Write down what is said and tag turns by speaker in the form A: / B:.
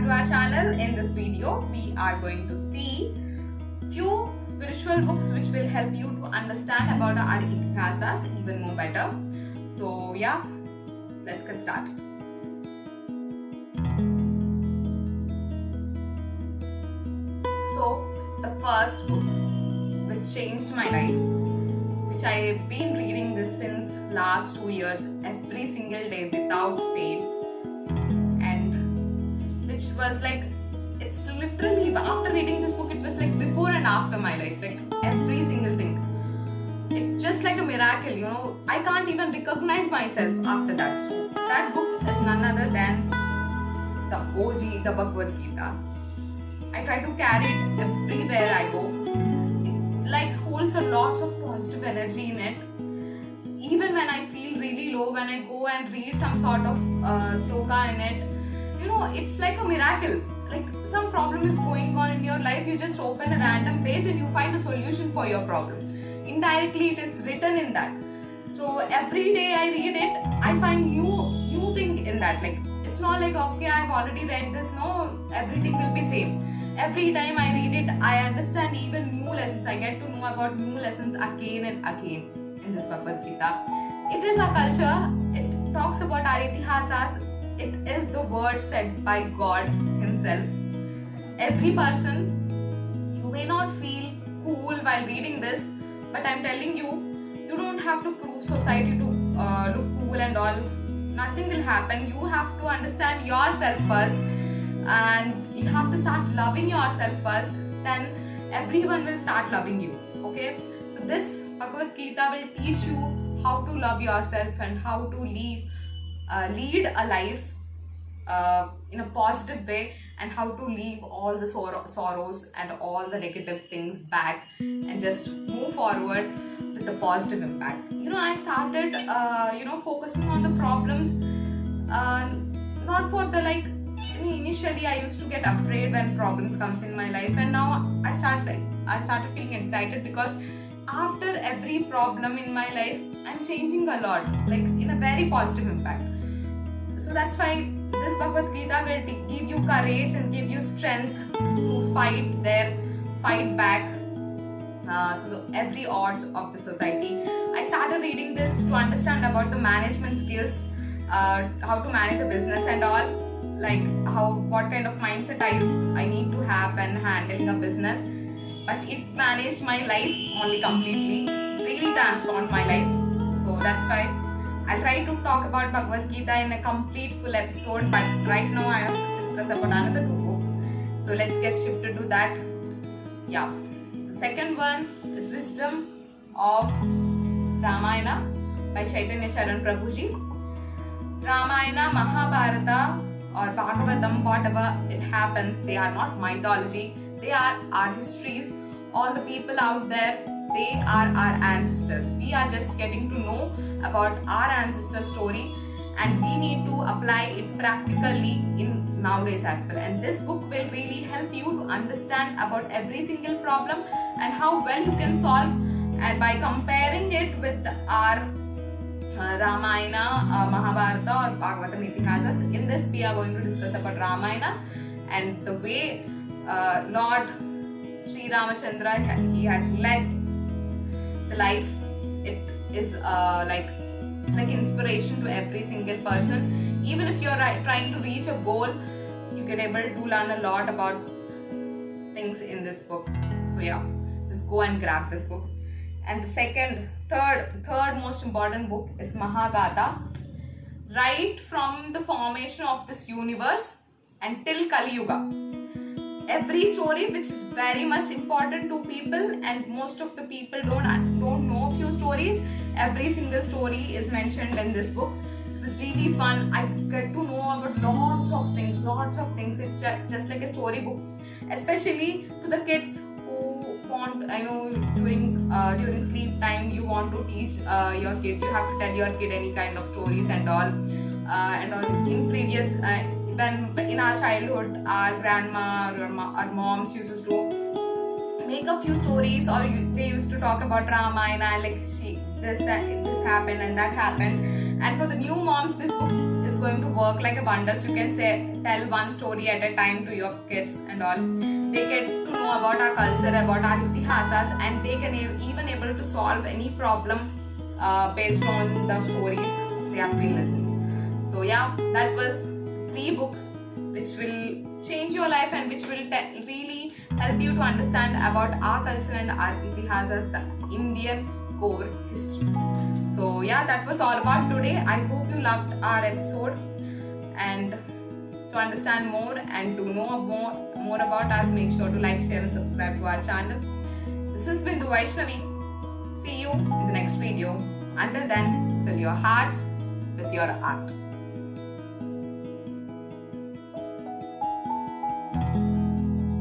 A: to our channel. In this video, we are going to see few spiritual books which will help you to understand about our Itihasas even more better. So yeah, let's get started. So the first book which changed my life, which I've been reading this since last 2 years every single day without fail, and which was like, it's literally, after reading this book, it was like before and after my life, like every single thing. It's just like a miracle, you know. I can't even recognize myself after that. So that book is none other than the OG, the Bhagavad Gita. I try to carry it everywhere I go. It like holds a lot of positive energy in it. Even when I feel really low, when I go and read some sort of sloka in it, you know, it's like a miracle. Like some problem is going on in your life, you just open a random page and you find a solution for your problem. Indirectly, it is written in that. So every day I read it, I find new thing in that. Like it's not like, okay, I've already read this. No, everything will be same. Every time I read it, I understand even new lessons. I get to know about new lessons again and again in this Bhagavad Gita. It is our culture. It talks about our Itihasas. It is the word said by God Himself. Every person, you may not feel cool while reading this, but I'm telling you, you don't have to prove society to look cool and all. Nothing will happen. You have to understand yourself first, and you have to start loving yourself first. Then everyone will start loving you. Okay? So this Bhagavad Gita will teach you how to love yourself and how to lead a life in a positive way, and how to leave all the sorrows and all the negative things back and just move forward with a positive impact. You know, I started focusing on the problems, not for the like, initially I used to get afraid when problems comes in my life, and now I started feeling excited because after every problem in my life, I'm changing a lot, like in a very positive impact. So that's why this Bhagavad Gita will give you courage and give you strength to fight back to every odds of the society. I started reading this to understand about the management skills, how to manage a business and all, like what kind of mindset I need to have when handling a business. But it managed my life only completely, really transformed my life. So that's why I'll try to talk about Bhagavad Gita in a complete full episode, but right now I have to discuss about another 2 books. So let's get shifted to that. Yeah. The second one is Wisdom of Ramayana by Chaitanya Charan Prabhuji. Ramayana, Mahabharata or Bhagavatam, whatever it happens, they are not mythology. They are our histories. All the people out there, they are our ancestors. We are just getting to know about our ancestor story, and we need to apply it practically in nowadays as well. And this book will really help you to understand about every single problem and how well you can solve. And by comparing it with our Ramayana, Mahabharata or Bhagavatam Itihasas, in this we are going to discuss about Ramayana and the way Lord Sri Ramachandra, he had led the life. It is it's like inspiration to every single person. Even if you're trying to reach a goal, you can able to learn a lot about things in this book. So yeah, just go and grab this book. And the third most important book is Mahabharata. Right from the formation of this universe until Kali Yuga, every story which is very much important to people, and most of the people don't know few stories. Every single story is mentioned in this book. It was really fun. I get to know about lots of things. It's just like a story book, especially to the kids who want, during sleep time you want to teach your kid. You have to tell your kid any kind of stories and all. In previous when in our childhood, our grandma or our moms used to make a few stories, or they used to talk about Ramayana, like this happened and that happened. And for the new moms, this book is going to work like a wonders. You can say tell one story at a time to your kids and all. They get to know about our culture, about our itihasas, and they can even able to solve any problem based on the stories they have been listening. So yeah, that was 3 books which will change your life and which will really help you to understand about our culture and our itihasas, the Indian core history. So yeah, that was all about today. I hope you loved our episode, and to understand more and to know more about us, make sure to like, share and subscribe to our channel. This has been the Vaishnavi. See you in the next video. Until then, fill your hearts with your art.